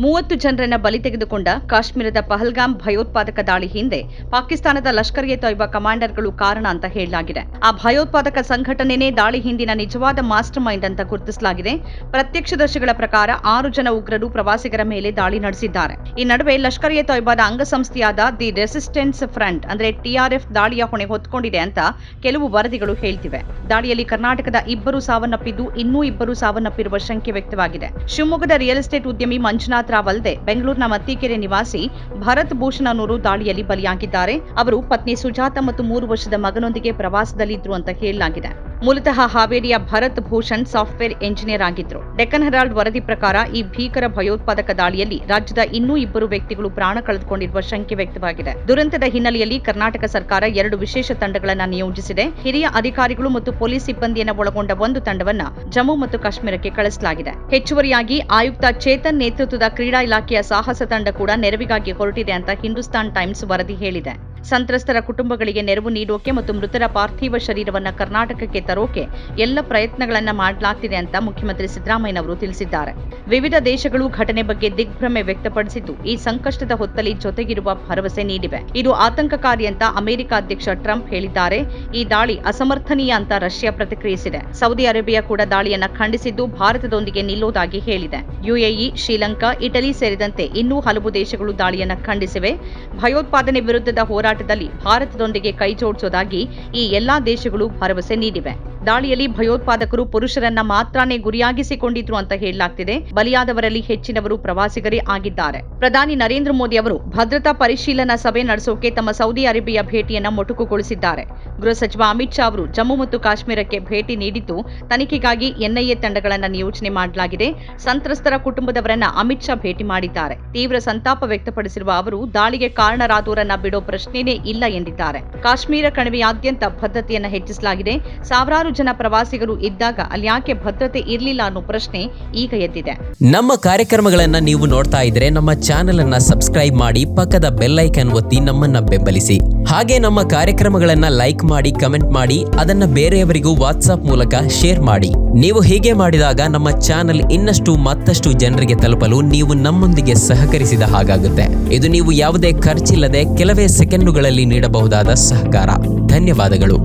30 ಜನರನ್ನ ಬಲಿ ತೆಗೆದುಕೊಂಡ ಕಾಶ್ಮೀರದ ಪಹಲ್ಗಾಮ್ ಭಯೋತ್ಪಾದಕ ದಾಳಿ ಹಿಂದೆ ಪಾಕಿಸ್ತಾನದ ಲಷ್ಕರ್ ಎ ತೊಯ್ಬಾ ಕಮಾಂಡರ್ಗಳು ಕಾರಣ ಅಂತ ಹೇಳಲಾಗಿದೆ. ಆ ಭಯೋತ್ಪಾದಕ ಸಂಘಟನೆನೇ ದಾಳಿ ಹಿಂದಿನ ನಿಜವಾದ ಮಾಸ್ಟರ್ ಮೈಂಡ್ ಅಂತ ಗುರುತಿಸಲಾಗಿದೆ. ಪ್ರತ್ಯಕ್ಷದರ್ಶಿಗಳ ಪ್ರಕಾರ 6 ಜನ ಉಗ್ರರು ಪ್ರವಾಸಿಗರ ಮೇಲೆ ದಾಳಿ ನಡೆಸಿದ್ದಾರೆ. ಈ ನಡುವೆ ಲಷ್ಕರ್ ಎ ತೊಯ್ಬಾದ ಅಂಗಸಂಸ್ಥೆಯಾದ ದಿ ರೆಸಿಸ್ಟೆನ್ಸ್ ಫ್ರಂಟ್ ಅಂದ್ರೆ TRF ದಾಳಿಯ ಹೊಣೆ ಹೊತ್ತುಕೊಂಡಿದೆ ಅಂತ ಕೆಲವು ವರದಿಗಳು ಹೇಳ್ತಿವೆ. ದಾಳಿಯಲ್ಲಿ ಕರ್ನಾಟಕದ 2 ಸಾವನ್ನಪ್ಪಿದ್ದು ಇನ್ನೂ 2 ಸಾವನ್ನಪ್ಪಿರುವ ಶಂಕೆ ವ್ಯಕ್ತವಾಗಿದೆ. ಶಿವಮೊಗ್ಗದ ರಿಯಲ್ ಎಸ್ಟೇಟ್ ಉದ್ಯಮಿ ಮಂಜುನಾಥ್ ರಾವ್ ಅಲ್ಲದೆ ಬೆಂಗಳೂರಿನ ಮತ್ತಿಕೆರೆ ನಿವಾಸಿ ಭರತ್ ಭೂಷಣ್ ಅನ್ನೋರು ದಾಳಿಯಲ್ಲಿ ಬಲಿಯಾಗಿದ್ದಾರೆ. ಅವರು ಪತ್ನಿ ಸುಜಾತ ಮತ್ತು 3 ವರ್ಷದ ಮಗನೊಂದಿಗೆ ಪ್ರವಾಸದಲ್ಲಿದ್ರು ಅಂತ ಹೇಳಲಾಗಿದೆ. ಮೂಲತಃ ಹಾವೇರಿಯ ಭರತ್ ಭೂಷಣ್ ಸಾಫ್ಟ್ವೇರ್ ಎಂಜಿನಿಯರ್ ಆಗಿದ್ರು. ಡೆಕ್ಕನ್ ಹೆರಾಲ್ಡ್ ವರದಿ ಪ್ರಕಾರ ಈ ಭೀಕರ ಭಯೋತ್ಪಾದಕ ದಾಳಿಯಲ್ಲಿ ರಾಜ್ಯದ ಇನ್ನೂ 2 ವ್ಯಕ್ತಿಗಳು ಪ್ರಾಣ ಕಳೆದುಕೊಂಡಿರುವ ಶಂಕೆ ವ್ಯಕ್ತವಾಗಿದೆ. ದುರಂತದ ಹಿನ್ನೆಲೆಯಲ್ಲಿ ಕರ್ನಾಟಕ ಸರ್ಕಾರ 2 ವಿಶೇಷ ತಂಡಗಳನ್ನು ನಿಯೋಜಿಸಿದೆ. ಹಿರಿಯ ಅಧಿಕಾರಿಗಳು ಮತ್ತು ಪೊಲೀಸ್ ಸಿಬ್ಬಂದಿಯನ್ನು ಒಳಗೊಂಡ ಒಂದು ತಂಡವನ್ನ ಜಮ್ಮು ಮತ್ತು ಕಾಶ್ಮೀರಕ್ಕೆ ಕಳಿಸಲಾಗಿದೆ. ಹೆಚ್ಚುವರಿಯಾಗಿ ಆಯುಕ್ತ ಚೇತನ್ ನೇತೃತ್ವದ ಕ್ರೀಡಾ ಇಲಾಖೆಯ ಸಾಹಸ ತಂಡ ಕೂಡ ನೆರವಿಗಾಗಿ ಹೊರಟಿದೆ ಅಂತ ಹಿಂದೂಸ್ತಾನ್ ಟೈಮ್ಸ್ ವರದಿ ಹೇಳಿದೆ. ಸಂತ್ರಸ್ತರ ಕುಟುಂಬಗಳಿಗೆ ನೆರವು ನೀಡೋಕೆ ಮತ್ತು ಮೃತರ ಪಾರ್ಥಿವ ಶರೀರವನ್ನ ಕರ್ನಾಟಕಕ್ಕೆ ತರೋಕೆ ಎಲ್ಲ ಪ್ರಯತ್ನಗಳನ್ನ ಮಾಡಲಾಗ್ತಿದೆ ಅಂತ ಮುಖ್ಯಮಂತ್ರಿ ಸಿದ್ದರಾಮಯ್ಯನವರು ತಿಳಿಸಿದ್ದಾರೆ. ವಿವಿಧ ದೇಶಗಳು ಘಟನೆ ಬಗ್ಗೆ ದಿಗ್ಭ್ರಮೆ ವ್ಯಕ್ತಪಡಿಸಿದ್ದು ಈ ಸಂಕಷ್ಟದ ಹೊತ್ತಲ್ಲಿ ಜೊತೆಗಿರುವ ಭರವಸೆ ನೀಡಿವೆ. ಇದು ಆತಂಕಕಾರಿ ಅಂತ ಅಮೆರಿಕ ಅಧ್ಯಕ್ಷ ಟ್ರಂಪ್ ಹೇಳಿದ್ದಾರೆ. ಈ ದಾಳಿ ಅಸಮರ್ಥನೀಯ ಅಂತ ರಷ್ಯಾ ಪ್ರತಿಕ್ರಿಯಿಸಿದೆ. ಸೌದಿ ಅರೇಬಿಯಾ ಕೂಡ ದಾಳಿಯನ್ನ ಖಂಡಿಸಿದ್ದು ಭಾರತದೊಂದಿಗೆ ನಿಲ್ಲೋದಾಗಿ ಹೇಳಿದೆ. UAE, ಶ್ರೀಲಂಕಾ, ಇಟಲಿ ಸೇರಿದಂತೆ ಇನ್ನೂ ಹಲವು ದೇಶಗಳು ದಾಳಿಯನ್ನ ಖಂಡಿಸಿವೆ. ಭಯೋತ್ಪಾದನೆ ವಿರುದ್ಧದ ಹೋರಾಟದಲ್ಲಿ ಭಾರತದೊಂದಿಗೆ ಕೈ ಜೋಡಿಸೋದಾಗಿ ಈ ಎಲ್ಲಾ ದೇಶಗಳು ಭರವಸೆ ನೀಡಿವೆ. ದಾಳಿಯಲ್ಲಿ ಭಯೋತ್ಪಾದಕರು ಪುರುಷರನ್ನ ಮಾತ್ರನೇ ಗುರಿಯಾಗಿಸಿಕೊಂಡಿದ್ರು ಅಂತ ಹೇಳಲಾಗ್ತಿದೆ. ಬಲಿಯಾದವರಲ್ಲಿ ಹೆಚ್ಚಿನವರು ಪ್ರವಾಸಿಗರೇ ಆಗಿದ್ದಾರೆ. ಪ್ರಧಾನಿ ನರೇಂದ್ರ ಮೋದಿ ಅವರು ಭದ್ರತಾ ಪರಿಶೀಲನಾ ಸಭೆ ನಡೆಸೋಕೆ ತಮ್ಮ ಸೌದಿ ಅರೇಬಿಯಾ ಭೇಟಿಯನ್ನ ಮೊಟಕುಗೊಳಿಸಿದ್ದಾರೆ. ಗೃಹ ಸಚಿವ ಅಮಿತ್ ಶಾ ಅವರು ಜಮ್ಮು ಮತ್ತು ಕಾಶ್ಮೀರಕ್ಕೆ ಭೇಟಿ ನೀಡಿದ್ದು ತನಿಖೆಗಾಗಿ NIA ತಂಡಗಳನ್ನು ನಿಯೋಜನೆ ಮಾಡಲಾಗಿದೆ. ಸಂತ್ರಸ್ತರ ಕುಟುಂಬದವರನ್ನ ಅಮಿತ್ ಶಾ ಭೇಟಿ ಮಾಡಿದ್ದಾರೆ. ತೀವ್ರ ಸಂತಾಪ ವ್ಯಕ್ತಪಡಿಸಿರುವ ಅವರು ದಾಳಿಗೆ ಕಾರಣರಾದವರನ್ನ ಬಿಡೋ ಪ್ರಶ್ನೆನೇ ಇಲ್ಲ ಎಂದಿದ್ದಾರೆ. ಕಾಶ್ಮೀರ ಕಣಿವೆಯಾದ್ಯಂತ ಭದ್ರತೆಯನ್ನು ಹೆಚ್ಚಿಸಲಾಗಿದೆ. ಸಾವಿರಾರು ಜನ ಪ್ರವಾಸಿಗರು ಇದ್ದಾಗ ಅಲ್ಲಿ ಯಾಕೆ ಭದ್ರತೆ ಇರಲಿಲ್ಲ ಅನ್ನೋ ಪ್ರಶ್ನೆ ಈಗ ಎದ್ದಿದೆ. ನಮ್ಮ ಕಾರ್ಯಕ್ರಮಗಳನ್ನ ನೀವು ನೋಡ್ತಾ ಇದ್ರೆ ನಮ್ಮ ಚಾನೆಲ್ ಅನ್ನ ಸಬ್ಸ್ಕ್ರೈಬ್ ಮಾಡಿ, ಪಕ್ಕದ ಬೆಲ್ ಐಕಾನ್ ಒತ್ತಿ ನಮ್ಮನ್ನ ಬೆಂಬಲಿಸಿ. ಹಾಗೆ ನಮ್ಮ ಕಾರ್ಯಕ್ರಮಗಳನ್ನ ಲೈಕ್ ಮಾಡಿ, ಕಮೆಂಟ್ ಮಾಡಿ, ಅದನ್ನ ಬೇರೆಯವರಿಗೂ ವಾಟ್ಸ್ಆಪ್ ಮೂಲಕ ಶೇರ್ ಮಾಡಿ. ನೀವು ಹೀಗೆ ಮಾಡಿದಾಗ ನಮ್ಮ ಚಾನೆಲ್ ಇನ್ನಷ್ಟು ಮತ್ತಷ್ಟು ಜನರಿಗೆ ತಲುಪಲು ನೀವು ನಮ್ಮೊಂದಿಗೆ ಸಹಕರಿಸಿದ ಹಾಗಾಗುತ್ತೆ. ಇದು ನೀವು ಯಾವುದೇ ಖರ್ಚಿಲ್ಲದೆ ಕೆಲವೇ ಸೆಕೆಂಡುಗಳಲ್ಲಿ ನೀಡಬಹುದಾದ ಸಹಕಾರ. ಧನ್ಯವಾದಗಳು.